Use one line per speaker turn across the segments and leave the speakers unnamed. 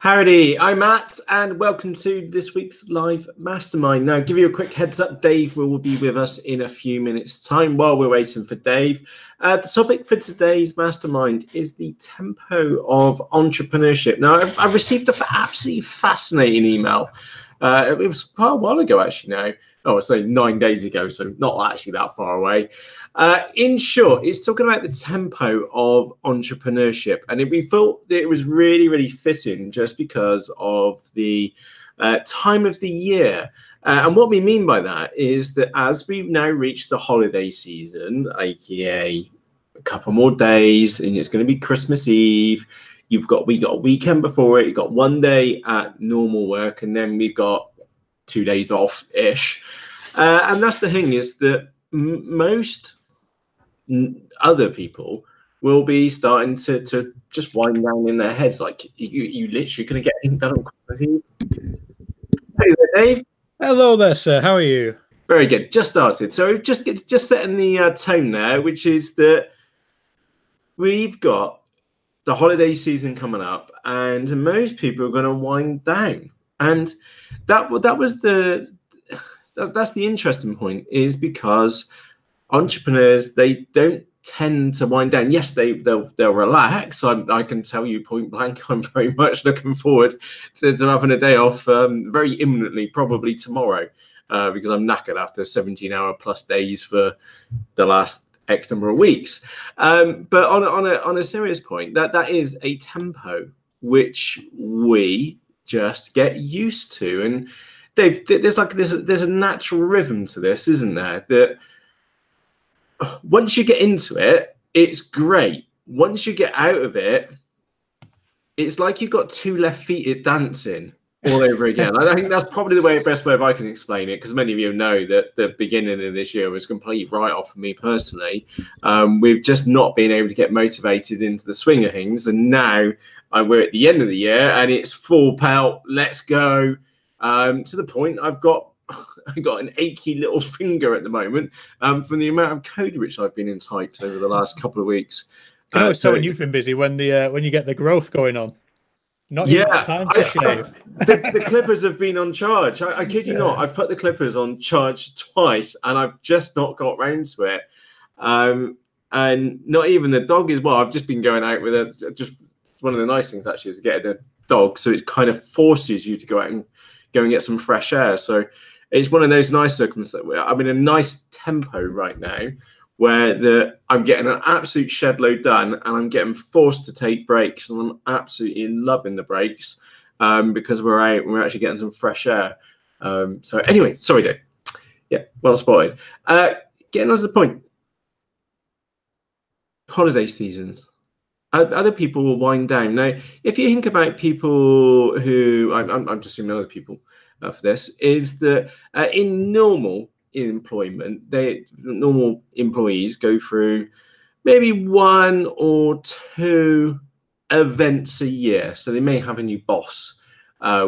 Howdy, I'm Matt, and welcome to this week's live Mastermind. Now, give you a quick heads up, Dave will be with us in a few minutes' time while we're waiting for Dave. The topic for today's Mastermind is the tempo of entrepreneurship. Now, I've received an absolutely fascinating email. It was quite a while ago, actually, now. Oh, it's like 9 days ago, so not actually that far away. In short, it's talking about the tempo of entrepreneurship. And we thought that it was really, really fitting just because of the time of the year. And what we mean by that is that as we've now reached the holiday season, aka a couple more days, and it's going to be Christmas Eve. We got a weekend before it. You've got 1 day at normal work, and then we've got 2 days off-ish. And that's the thing, is that most other people will be starting to just wind down in their heads. Like, you literally going to get anything done on Christmas Eve. Hey there, Dave.
Hello there, sir. How are you?
Very good. Just started. So just setting the tone there, which is that we've got the holiday season coming up, and most people are going to wind down. And that's the interesting point, is because entrepreneurs, they don't tend to wind down. Yes, they'll relax. I can tell you point blank, I'm very much looking forward to having a day off very imminently, probably tomorrow, because I'm knackered after 17-hour plus days for the last X number of weeks. But on a serious point, that is a tempo which we just get used to. And Dave, there's a natural rhythm to this, isn't there? That once you get into it, it's great. Once you get out of it, it's like you've got two left feet at dancing all over again. I think that's probably the best way I can explain it, because many of you know that the beginning of this year was a complete write-off for me personally. We've just not been able to get motivated into the swing of things, and now we're at the end of the year and it's full pelt, let's go. To the point I've got an achy little finger at the moment from the amount of code which I've been in typed over the last couple of weeks.
I know it's so when you've been busy, when you get the growth going on. Not time to shave.
The clippers have been on charge. I kid you not. I've put the clippers on charge twice, and I've just not got round to it. And not even the dog is. Well, I've just been going out with it. Just one of the nice things actually is getting a dog, so it kind of forces you to go out and go and get some fresh air. So it's one of those nice circumstances. I'm in a nice tempo right now, where I'm getting an absolute shed load done, and I'm getting forced to take breaks, and I'm absolutely loving the breaks because we're out and we're actually getting some fresh air. So anyway, sorry, Dave. Yeah, well spotted. Getting on to the point. Holiday seasons. Other people will wind down. Now, if you think about people who, I'm just assuming other people for this, is that in normal employment, normal employees go through maybe 1 or 2 events a year. So they may have a new boss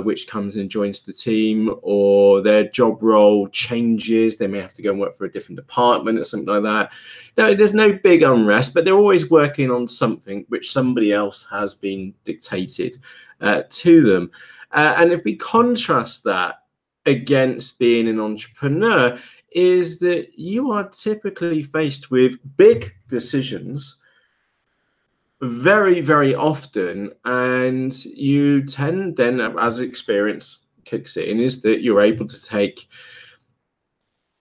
which comes and joins the team, or their job role changes. They may have to go and work for a different department or something like that. Now, there's no big unrest, but they're always working on something which somebody else has been dictated to them. And if we contrast that against being an entrepreneur, is that you are typically faced with big decisions very, very often, and you tend then, as experience kicks in, is that you're able to take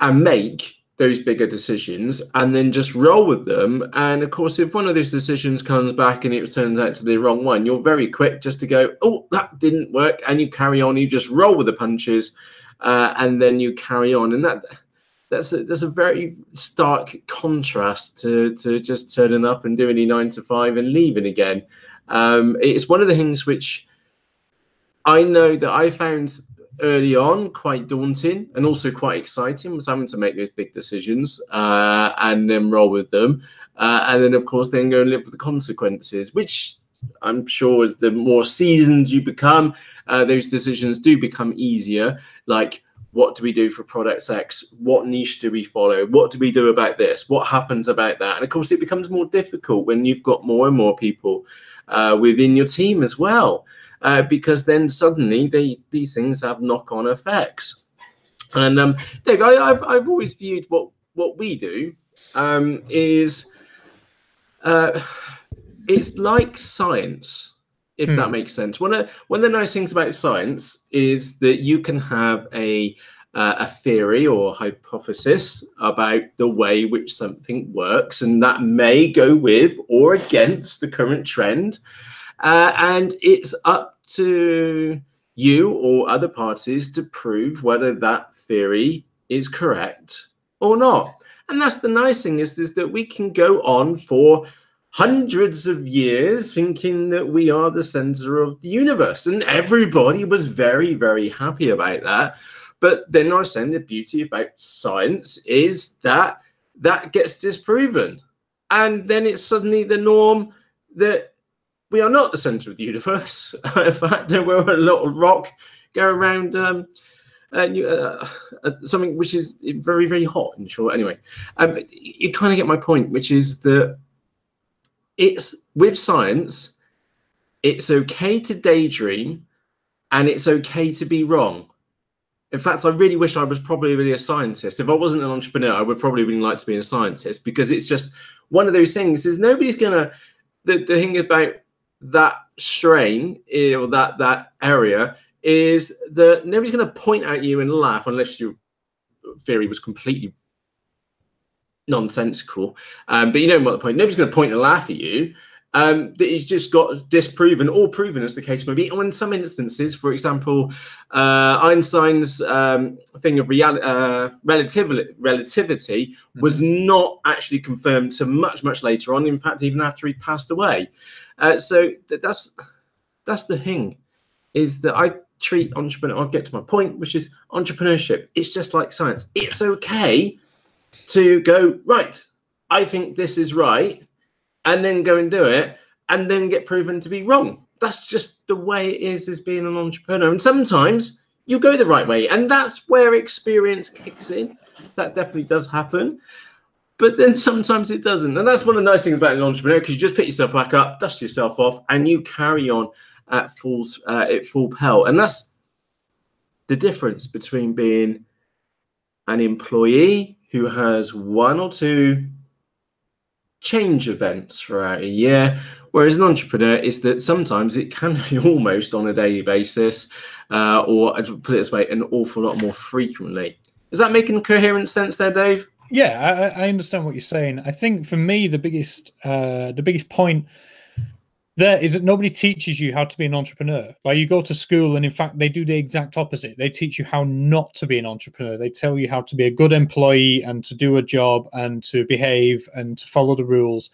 and make those bigger decisions and then just roll with them. And of course, if one of those decisions comes back and it turns out to be the wrong one, you're very quick just to go, oh, that didn't work, and you carry on. You just roll with the punches, and then you carry on. And that's a very stark contrast to just turning up and doing your 9 to 5 and leaving again. It's one of the things which I know that I found early on quite daunting and also quite exciting, was having to make those big decisions and then roll with them. And then, of course, then go and live with the consequences, which I'm sure as the more seasoned you become, those decisions do become easier. Like, what do we do for product X? What niche do we follow? What do we do about this? What happens about that? And of course, it becomes more difficult when you've got more and more people within your team as well. because then suddenly these things have knock-on effects. And Dave, I've always viewed what we do is it's like science, if that makes sense. One of the nice things about science is that you can have a theory or hypothesis about the way which something works, and that may go with or against the current trend. And it's up to you or other parties to prove whether that theory is correct or not. And that's the nice thing is that we can go on for hundreds of years thinking that we are the center of the universe. And everybody was very, very happy about that. But then I was saying the beauty about science is that gets disproven. And then it's suddenly the norm that we are not the center of the universe. In fact, we're a little rock going around something which is very, very hot, in short. Anyway, you kind of get my point, which is that it's with science, it's okay to daydream and it's okay to be wrong. In fact, I really wish I was probably really a scientist. If I wasn't an entrepreneur, I would probably really like to be a scientist, because it's just one of those things is nobody's gonna, the thing about that strain or that area is that nobody's gonna point at you and laugh unless your theory was completely nonsensical. But you know what the point, nobody's gonna point and laugh at you. That he's just got disproven or proven, as the case may be. Or in some instances, for example, Einstein's thing of relativity was not actually confirmed to much later on. In fact, even after he passed away. So that's the thing, is that I treat entrepreneur. I'll get to my point, which is entrepreneurship. It's just like science. It's okay to go, right, I think this is right, and then go and do it, and then get proven to be wrong. That's just the way it is as being an entrepreneur. And sometimes you go the right way, and that's where experience kicks in. That definitely does happen. But then sometimes it doesn't. And that's one of the nice things about an entrepreneur, because you just pick yourself back up, dust yourself off, and you carry on at full pelt. And that's the difference between being an employee who has one or two change events throughout a year, whereas an entrepreneur is that sometimes it can be almost on a daily basis, or to put it this way, an awful lot more frequently. Is that making coherent sense there, Dave?
Yeah, I understand what you're saying. I think for me, the biggest point there is that nobody teaches you how to be an entrepreneur. Like, you go to school and in fact they do the exact opposite. They teach you how not to be an entrepreneur. They tell you how to be a good employee and to do a job and to behave and to follow the rules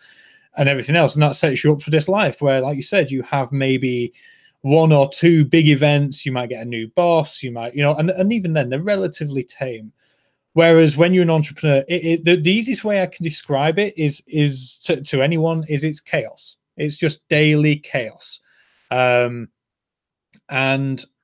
and everything else. And that sets you up for this life where, like you said, you have maybe one or two big events. You might get a new boss, you might, and even then they're relatively tame. Whereas when you're an entrepreneur, the easiest way I can describe it is to anyone is it's chaos. It's just daily chaos. And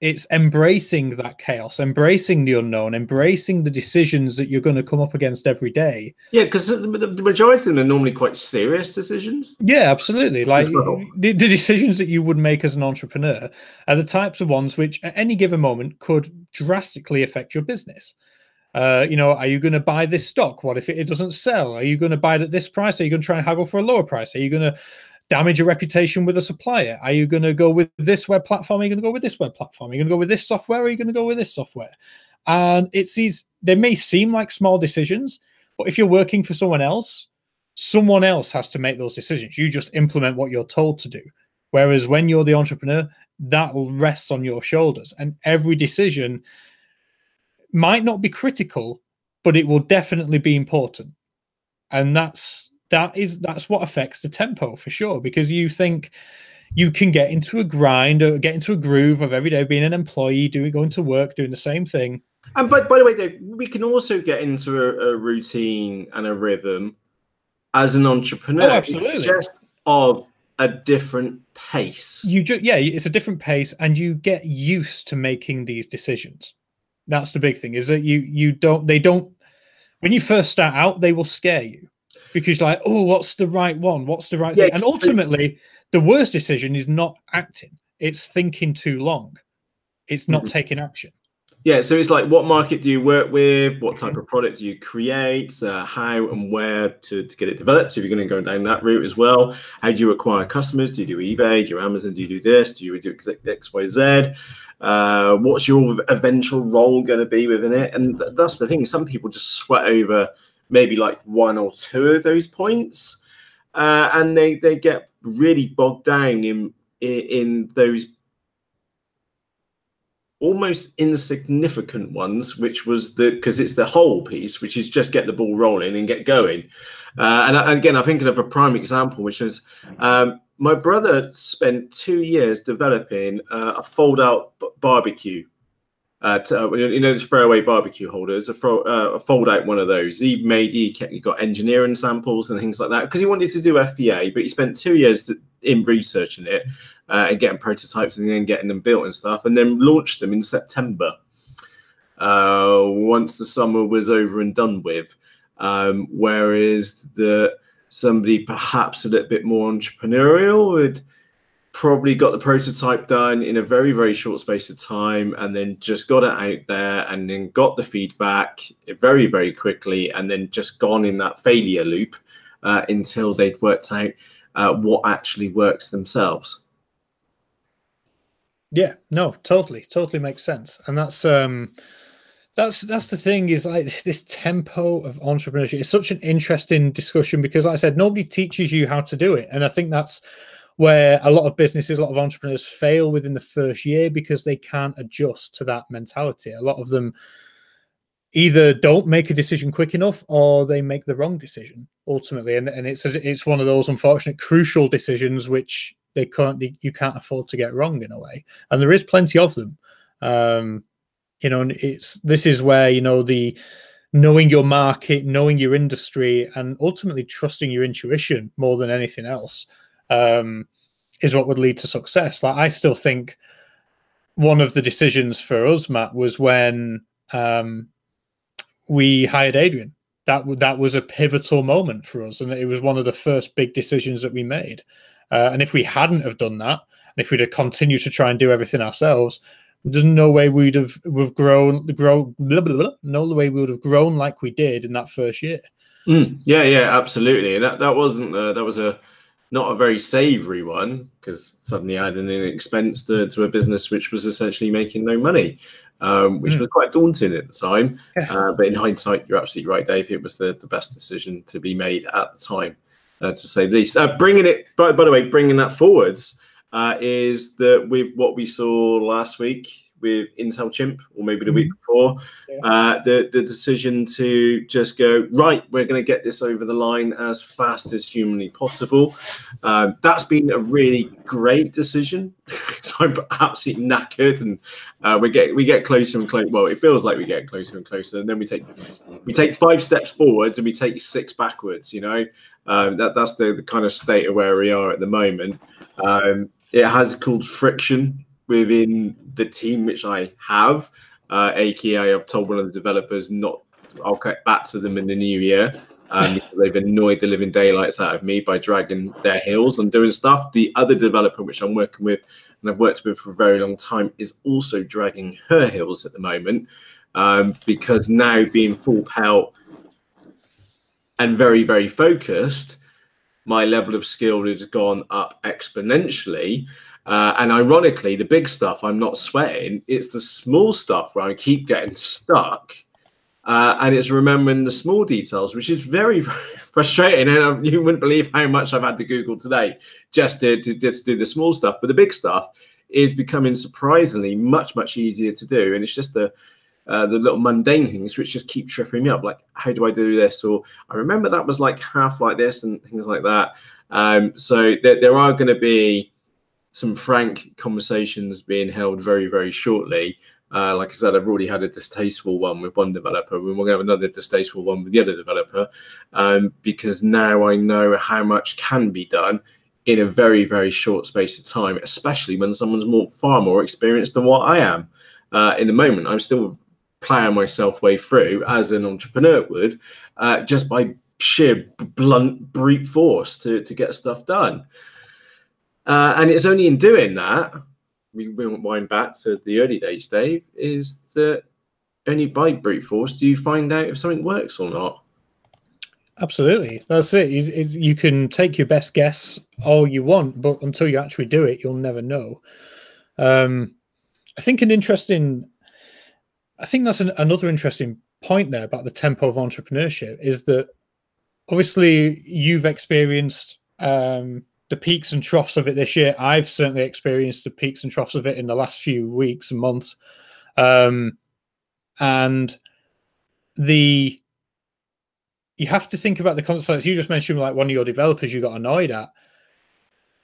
it's embracing that chaos, embracing the unknown, embracing the decisions that you're going to come up against every day.
Yeah, because the majority of them are normally quite serious decisions.
Yeah, absolutely. Like the decisions that you would make as an entrepreneur are the types of ones which at any given moment could drastically affect your business. Are you going to buy this stock? What if it doesn't sell? Are you going to buy it at this price? Are you going to try and haggle for a lower price? Are you going to damage your reputation with a supplier? Are you going to go with this web platform? Are you going to go with this web platform? Are you going to go with this software? Or are you going to go with this software? And they may seem like small decisions, but if you're working for someone else has to make those decisions. You just implement what you're told to do. Whereas when you're the entrepreneur, that will rest on your shoulders, and every decision might not be critical, but it will definitely be important. And that's what affects the tempo for sure, because you think you can get into a grind or get into a groove of every day being an employee, going to work, doing the same thing.
And by the way, Dave, we can also get into a routine and a rhythm as an entrepreneur.
Oh, absolutely.
It's just of a different pace.
It's a different pace, and you get used to making these decisions. That's the big thing, is that they don't when you first start out, they will scare you, because you're like, oh, what's the right one? What's the right thing? And ultimately, the worst decision is not acting. It's thinking too long. It's not taking action.
Yeah, so it's like, what market do you work with? What type of product do you create? How and where to get it developed? So if you're going to go down that route as well, how do you acquire customers? Do you do eBay? Do you Amazon? Do you do this? Do you do X, Y, Z? What's your eventual role going to be within it? And that's the thing. Some people just sweat over maybe like one or two of those points, and they get really bogged down in those almost insignificant ones, which was because it's the whole piece, which is just get the ball rolling and get going. And again, I'm thinking of a prime example, which is my brother spent 2 years developing a fold-out barbecue. Those throwaway barbecue holders, a fold-out one of those. He got engineering samples and things like that because he wanted to do FBA, but he spent 2 years in researching it and getting prototypes and then getting them built and stuff, and then launched them in September once the summer was over and done with. Whereas somebody perhaps a little bit more entrepreneurial would probably got the prototype done in a very, very short space of time, and then just got it out there and then got the feedback very, very quickly, and then just gone in that failure loop until they'd worked out what actually works themselves.
Yeah, no, totally makes sense. And that's the thing, is like this tempo of entrepreneurship is such an interesting discussion because, like I said, nobody teaches you how to do it. And I think that's where a lot of businesses, a lot of entrepreneurs fail within the first year because they can't adjust to that mentality. A lot of them either don't make a decision quick enough or they make the wrong decision ultimately. And it's one of those unfortunate crucial decisions which you can't afford to get wrong in a way. And there is plenty of them. And this is where, the knowing your market, knowing your industry, and ultimately trusting your intuition more than anything else is what would lead to success. Like, I still think one of the decisions for us, Matt, was when we hired Adrian. That was a pivotal moment for us, and it was one of the first big decisions that we made. And if we hadn't have done that, and if we'd have continued to try and do everything ourselves, there's no way we'd have grown like we did in that first year.
Yeah, absolutely. And that wasn't that was not a very savory one, because suddenly I had an expense to a business which was essentially making no money, which was quite daunting at the time. Yeah. But in hindsight, you're absolutely right, Dave. It was the best decision to be made at the time, to say the least. Bringing it, by the way, bringing that forwards is that with what we saw last week with Intel Chimp, or maybe the week before, the decision to just go, right, we're going to get this over the line as fast as humanly possible. That's been a really great decision. So I'm absolutely knackered, and we get closer and closer. Well, it feels like we get closer and closer, and then we take 5 steps forwards and we take 6 backwards. That's the kind of state of where we are at the moment. It has caused friction within the team which I have, aka I've told one of the developers I'll get back to them in the new year, because they've annoyed the living daylights out of me by dragging their heels and doing stuff. The other developer which I'm working with, and I've worked with for a very long time, is also dragging her heels at the moment, because now being full pelt and very, very focused, my level of skill has gone up exponentially. And ironically, the big stuff I'm not sweating. It's the small stuff where I keep getting stuck. And it's remembering the small details, which is very, very frustrating. And you wouldn't believe how much I've had to Google today just to do the small stuff. But the big stuff is becoming surprisingly much, much easier to do. And it's just the little mundane things which just keep tripping me up. Like, how do I do this? Or I remember that was like half like this and things like that. So there are going to be some frank conversations being held very, very shortly. Like I said, I've already had a distasteful one with one developer. We're going to have another distasteful one with the other developer, because now I know how much can be done in a very, very short space of time, especially when someone's far more experienced than what I am. In the moment, I'm still plowing myself way through as an entrepreneur would, just by sheer blunt brute force to get stuff done. And it's only in doing that we wind back to the early days, Dave, is that only by brute force do you find out if something works or not.
Absolutely. That's it. You can take your best guess all you want, but until you actually do it, you'll never know. I think that's another interesting point there about the tempo of entrepreneurship is that obviously you've experienced the peaks and troughs of it this year. I've certainly experienced the peaks and troughs of it in the last few weeks and months. And you have to think about the concepts you just mentioned, like one of your developers you got annoyed at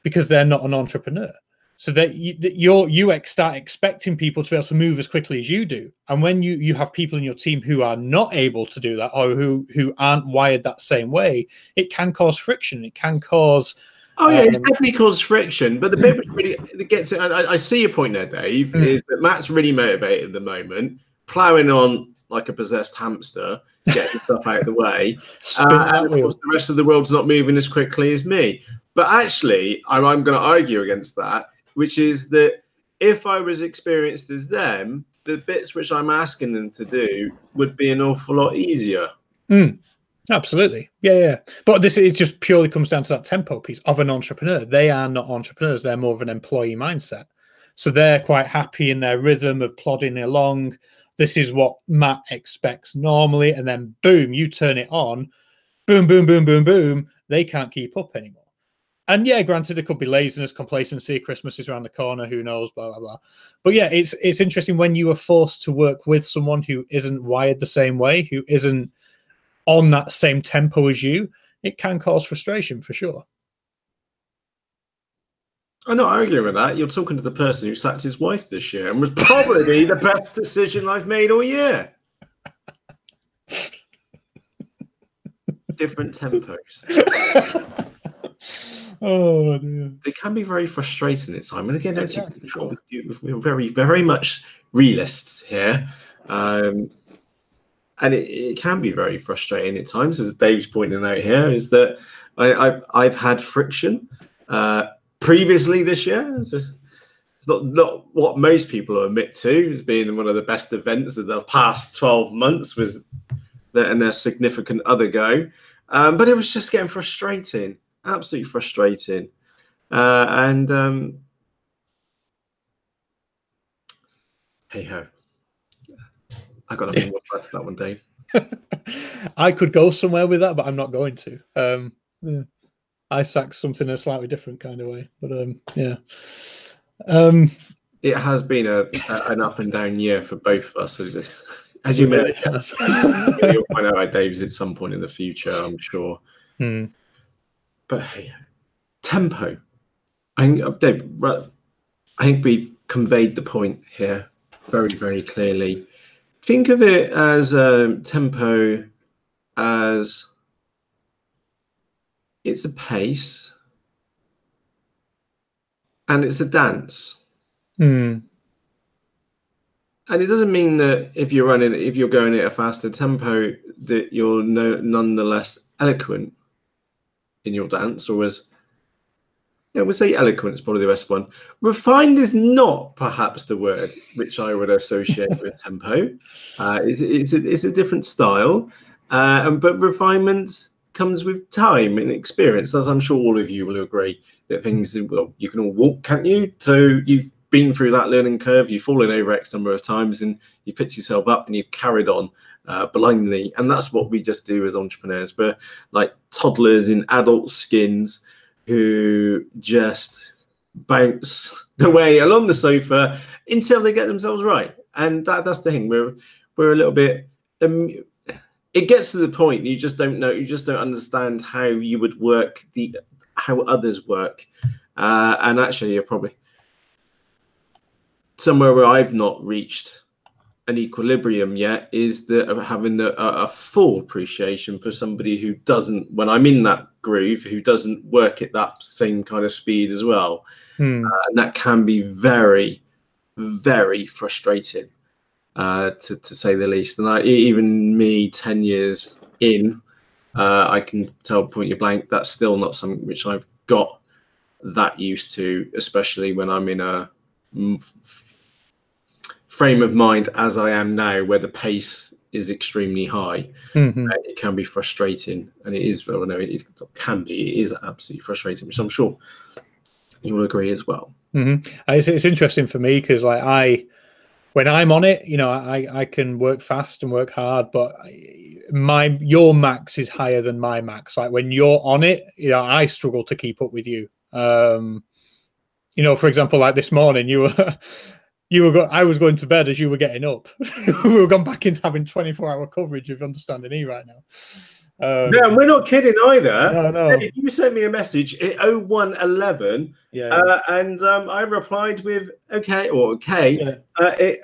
because they're not an entrepreneur. So that you start expecting people to be able to move as quickly as you do. And when you have people in your team who are not able to do that, or who aren't wired that same way, it can cause friction. It can cause...
Oh, yeah, it's definitely caused friction. But the bit which really gets it, I see your point there, Dave, is that Matt's really motivated at the moment, ploughing on like a possessed hamster, getting stuff out of the way. And of course, the rest of the world's not moving as quickly as me. But actually, I'm going to argue against that, which is that if I was experienced as them, the bits which I'm asking them to do would be an awful lot easier.
Absolutely. Yeah. But it just purely comes down to that tempo piece of an entrepreneur. They are not entrepreneurs. They're more of an employee mindset. So they're quite happy in their rhythm of plodding along. This is what Matt expects normally. And then boom, you turn it on. Boom, boom, boom, boom, boom. They can't keep up anymore. And yeah, granted, it could be laziness, complacency, Christmas is around the corner, who knows, blah, blah, blah. But yeah, it's interesting when you are forced to work with someone who isn't wired the same way, who isn't on that same tempo as you, it can cause frustration for sure.
I'm not arguing with that. You're talking to the person who sacked his wife this year and was probably the best decision I've made all year. Different tempos.
Oh, dear.
They can be very frustrating at times. And again, as you can tell, we're very, very much realists here. And it can be very frustrating at times, as Dave's pointing out here, is that I've had friction previously this year. It's not what most people admit to as being one of the best events of the past 12 months with their significant other go. But it was just getting frustrating. Absolutely frustrating. Hey ho. I got nothing more to add to that one, Dave.
I could go somewhere with that, but I'm not going to. I sack something in a slightly different kind of way, but yeah.
It has been an up and down year for both of us, as you mentioned. You'll find out how Dave's at some point in the future, I'm sure. But hey, tempo. Dave, I think we've conveyed the point here very, very clearly. Think of it as tempo as it's a pace and it's a dance. And it doesn't mean that if you're going at a faster tempo that you're nonetheless eloquent in your dance, or as we'll say eloquent is probably the best one. Refined is not perhaps the word which I would associate with tempo. It's a different style, but refinement comes with time and experience, as I'm sure all of you will agree that things, well, you can all walk, can't you? So you've been through that learning curve, you've fallen over X number of times and you picked yourself up and you've carried on blindly. And that's what we just do as entrepreneurs. We're like toddlers in adult skins who just bounce the way along the sofa until they get themselves right. And that's the thing. We're a little bit... it gets to the point you just don't know, you just don't understand how you would work, how others work. And actually, you're probably somewhere where I've not reached an equilibrium yet is that of having a full appreciation for somebody who doesn't, when I'm in that groove, who doesn't work at that same kind of speed as well. And that can be very, very frustrating, to say the least. And even me 10 years in, I can tell point you blank, that's still not something which I've got that used to, especially when I'm in a frame of mind as I am now, where the pace is extremely high. It can be frustrating, and it is. Well, no, it can be. It is absolutely frustrating, which I'm sure you will agree as well.
It's interesting for me because, like, when I'm on it, you know, I can work fast and work hard, but your max is higher than my max. Like, when you're on it, you know, I struggle to keep up with you. You know, for example, like this morning, I was going to bed as you were getting up. We were going back into having 24-hour coverage of UnderstandingE right now.
No, we're not kidding either.
No.
Hey, you sent me a message at 0111, and I replied with okay at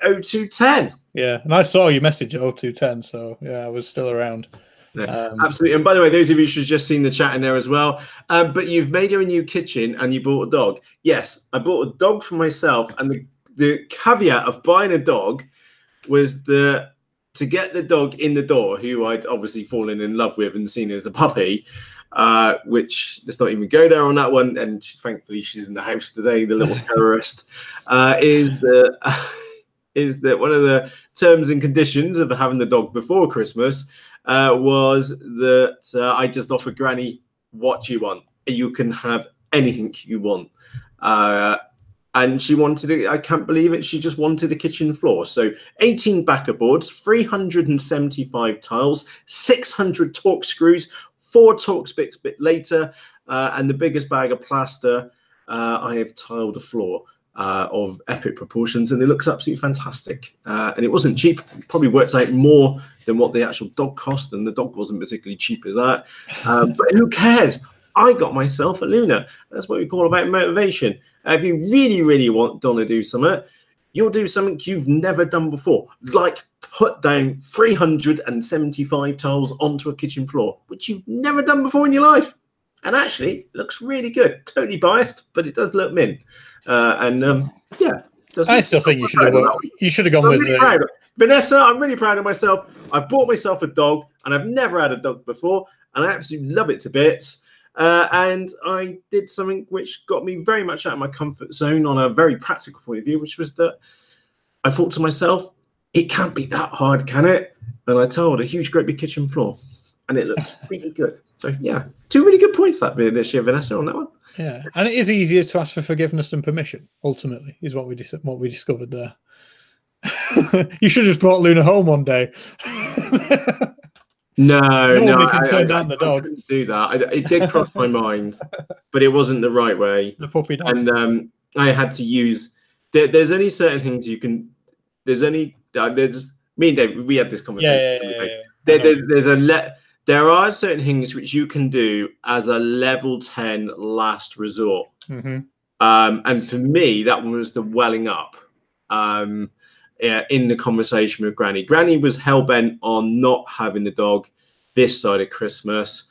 0210.
Yeah, and I saw your message at 0210, so yeah, I was still around.
Yeah, absolutely. And by the way, those of you who've just seen the chat in there as well, but you've made her a new kitchen and you bought a dog. Yes, I bought a dog for myself, and the caveat of buying a dog was to get the dog in the door, who I'd obviously fallen in love with and seen as a puppy, which let's not even go there on that one. And thankfully, she's in the house today, the little terrorist, is that one of the terms and conditions of having the dog before Christmas was that I just offered Granny what you want. You can have anything you want. And she wanted it. I can't believe it. She just wanted a kitchen floor. So 18 backer boards, 375 tiles, 600 torque screws, 4 torque bits a bit later, and the biggest bag of plaster. I have tiled a floor of epic proportions, and it looks absolutely fantastic. And it wasn't cheap. It probably works out more than what the actual dog cost, and the dog wasn't particularly cheap as that. But who cares? I got myself a Luna. That's what we call about motivation. If you really, really want to do something, you'll do something you've never done before, like put down 375 tiles onto a kitchen floor, which you've never done before in your life. And actually, it looks really good. Totally biased, but it does look min. Yeah.
I still think you should have gone with
it. Vanessa, I'm really proud of myself. I bought myself a dog, and I've never had a dog before, and I absolutely love it to bits. And I did something which got me very much out of my comfort zone on a very practical point of view, which was that I thought to myself, it can't be that hard, can it? And I tiled a huge, great big kitchen floor, and it looked really good. So, yeah, 2 really good points this year, Vanessa, on that one.
Yeah, and it is easier to ask for forgiveness than permission, ultimately, is what we discovered there. You should have just brought Luna home one day.
No,
I turn down the dog.
I couldn't do that. It did cross my mind, but it wasn't the right way.
The puppy dog.
And I had to use. There's only certain things you can. There's me and Dave. We had this conversation.
Yeah.
There are certain things which you can do as a level 10 last resort. And for me, that one was the welling up. In the conversation with Granny. Granny was hell-bent on not having the dog this side of Christmas,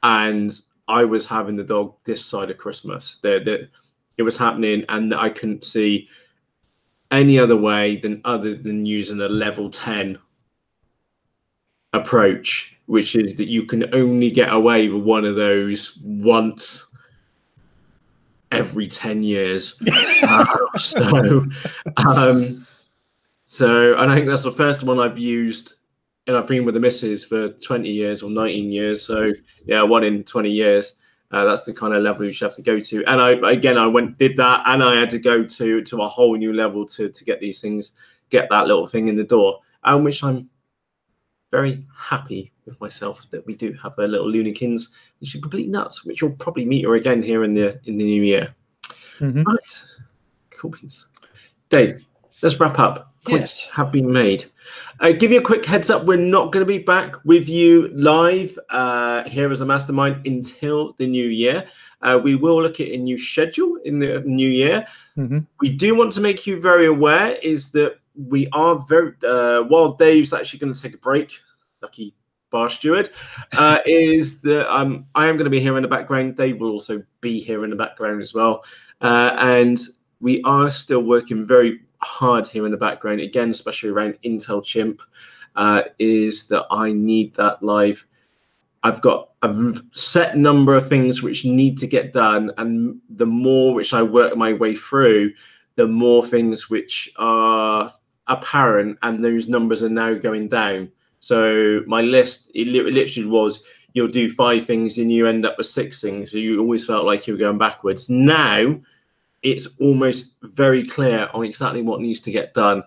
and I was having the dog this side of Christmas. It was happening, and I couldn't see any other way other than using a level 10 approach, which is that you can only get away with one of those once every 10 years. So, and I think that's the first one I've used, and I've been with the missus for 20 years or 19 years. So, yeah, 1 in 20 years. That's the kind of level you should have to go to. And I did that, and I had to go to a whole new level to get these things, get that little thing in the door, and which I'm very happy with myself that we do have a little Lunakins, which is complete nuts, which you'll probably meet her again here in the new year. Right. Cool beans. Dave, let's wrap up. Points have been made. Give you a quick heads up. We're not going to be back with you live here as a mastermind until the new year. We will look at a new schedule in the new year. We do want to make you very aware is that we are while Dave's actually going to take a break, lucky bar steward, is that I am going to be here in the background. Dave will also be here in the background as well. And we are still working very hard here in the background, again, especially around Intel Chimp, is that I need that live. I've got a set number of things which need to get done, and the more which I work my way through, the more things which are apparent, and those numbers are now going down. So my list, it literally was, you'll do 5 things and you end up with 6 things. So you always felt like you were going backwards. Now it's almost very clear on exactly what needs to get done.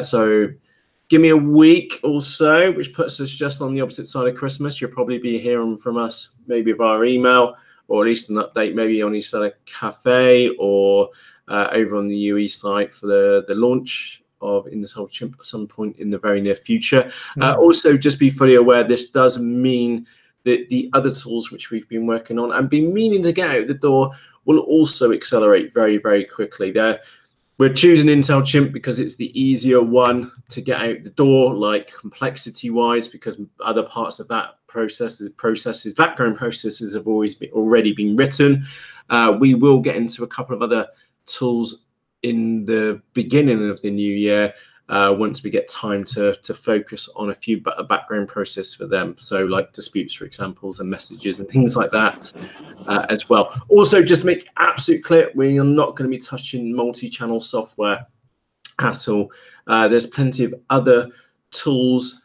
So give me a week or so, which puts us just on the opposite side of Christmas. You'll probably be hearing from us maybe via email, or at least an update maybe on eCommerce Cafe, or over on the UE site for the launch of Entrepreneurship at some point in the very near future. Also, just be fully aware, this does mean that the other tools which we've been working on and been meaning to get out the door will also accelerate very, very quickly. We're choosing Intel Chimp because it's the easier one to get out the door, like complexity-wise, because other parts of that background processes have already been written. We will get into a couple of other tools in the beginning of the new year, once we get time to focus on a few background process for them. So like disputes, for examples, and messages and things like that as well. Also, just make absolute clear, we are not going to be touching multi-channel software at all. There's plenty of other tools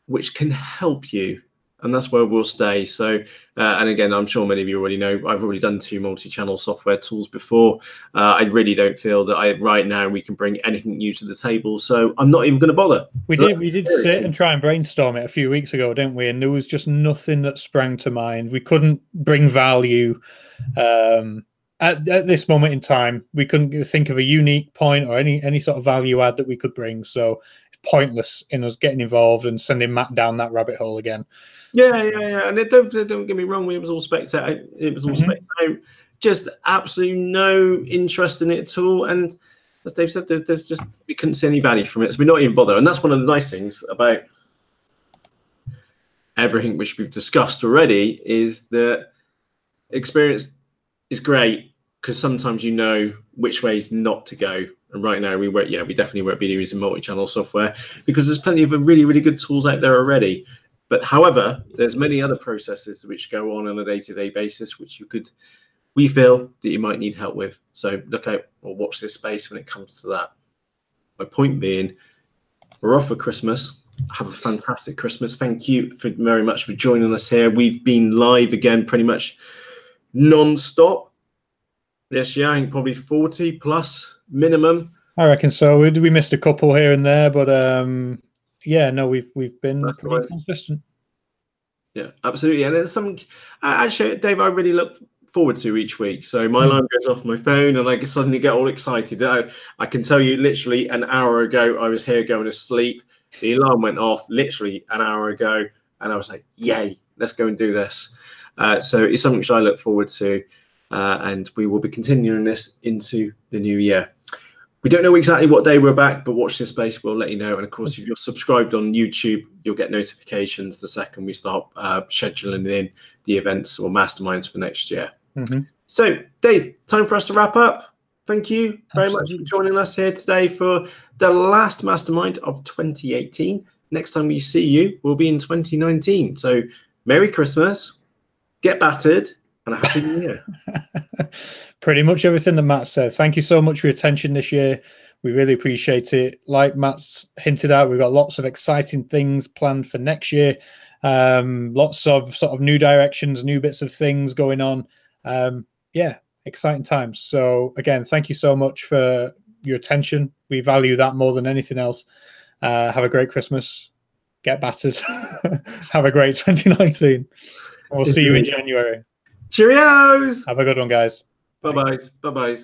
which can help you, and that's where we'll stay. So, and again, I'm sure many of you already know, I've already done 2 multi-channel software tools before. I really don't feel that right now we can bring anything new to the table. So I'm not even going to bother.
We did sit and try and brainstorm it a few weeks ago, didn't we? And there was just nothing that sprang to mind. We couldn't bring value at this moment in time. We couldn't think of a unique point or any sort of value add that we could bring. So it's pointless in us getting involved and sending Matt down that rabbit hole again.
Yeah. And don't get me wrong, it was all specced out. It was all specced out. Just absolutely no interest in it at all. And as Dave said, there's just, we couldn't see any value from it, so we're not even bother. And that's one of the nice things about everything which we've discussed already, is that experience is great, because sometimes you know which ways not to go. And right now we definitely won't be using multi-channel software, because there's plenty of really, really good tools out there already. But however, there's many other processes which go on a day-to-day basis, which we feel that you might need help with. So look out or watch this space when it comes to that. My point being, we're off for Christmas. Have a fantastic Christmas. Thank you very much for joining us here. We've been live again pretty much non-stop this year. I think probably 40 plus minimum.
I reckon so. We missed a couple here and there, but yeah, no, we've been pretty consistent.
Yeah, absolutely. And there's some, actually, Dave, I really look forward to each week. So my alarm goes off my phone and I can suddenly get all excited. I can tell you, literally an hour ago, I was here going to sleep. The alarm went off literally an hour ago, and I was like, yay, let's go and do this. So it's something which I look forward to, and we will be continuing this into the new year. We don't know exactly what day we're back, but watch this space. We'll let you know. And of course, if you're subscribed on YouTube, you'll get notifications the second we start scheduling in the events or masterminds for next year. So, Dave, time for us to wrap up. Thank you very much for joining us here today for the last mastermind of 2018. Next time we see you, we'll be in 2019. So, Merry Christmas, get battered, and a Happy New Year.
Pretty much everything that Matt said. Thank you so much for your attention this year. We really appreciate it. Like Matt's hinted out, we've got lots of exciting things planned for next year. Lots of sort of new directions, new bits of things going on. Yeah, exciting times. So again, thank you so much for your attention. We value that more than anything else. Have a great Christmas. Get battered. Have a great 2019. We'll see you in January.
Cheerios.
Have a good one, guys.
Bye-bye. Bye-bye.